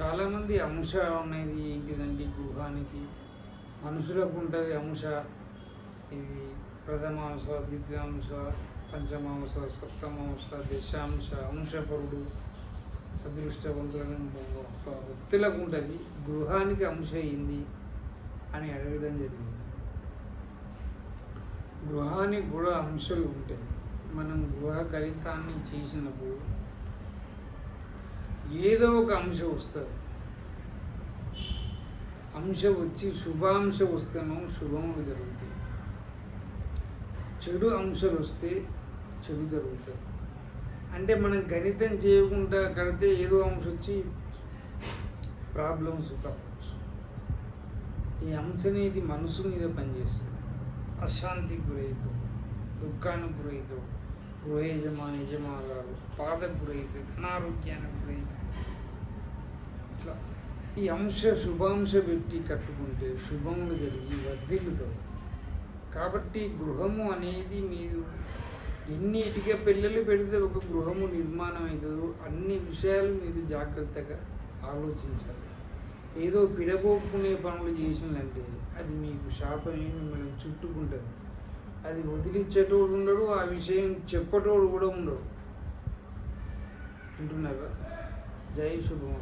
చాలామంది అంశ అనేది ఏంటిదంటే గృహానికి మనుషులకు ఉంటుంది అంశ. ఇది ప్రథమాంశ, ద్వితీయాంశ, పంచమాంశ, సప్తమాంశ, దశాంశ, అంశపరుడు, అదృష్టవంతులను వ్యక్తులకు ఉంటుంది. గృహానికి అంశ ఏంది అని అడగడం జరిగింది. గృహానికి కూడా అంశాలు ఉంటాయి. మనం గృహ గణితాన్ని చేసినప్పుడు ఏదో ఒక అంశం వస్తుంది. అంశం వచ్చి శుభాంశ వస్తేనో శుభములు జరుగుతాయి, చెడు అంశాలు వస్తే చెడు జరుగుతుంది. అంటే మనం గణితం చేయకుండా కడితే ఏదో అంశం వచ్చి ప్రాబ్లమ్స్ కావచ్చు. ఈ అంశం అనేది మనసు మీద పనిచేస్తుంది. అశాంతికి గురవుతావు, దుఃఖానికి గురవుతావు, గృహ యజమానులు బాధకు గురవుతాయి, అనారోగ్యానికి గురవుతాయి. ఇట్లా ఈ అంశ శుభాంశ పెట్టి కట్టుకుంటే శుభములు జరిగి వర్ధిల్లుతావు. కాబట్టి గృహము అనేది మీరు ఎన్ని ఇటుక పిల్లలు పెడితే ఒక గృహము నిర్మాణం అవుతుందో అన్ని విషయాలు మీరు జాగ్రత్తగా ఆలోచించాలి. ఏదో పిడపోపుకునే పనులు చేసిందంటే అది మీకు శాపమే మిమ్మల్ని చుట్టుకుంటుంది. అది వదిలిచ్చేటోడు ఉండడు, ఆ విషయం చెప్పటోడు కూడా ఉండడు. ఉంటున్నారా? జై శుభం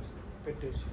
పెట్టేసి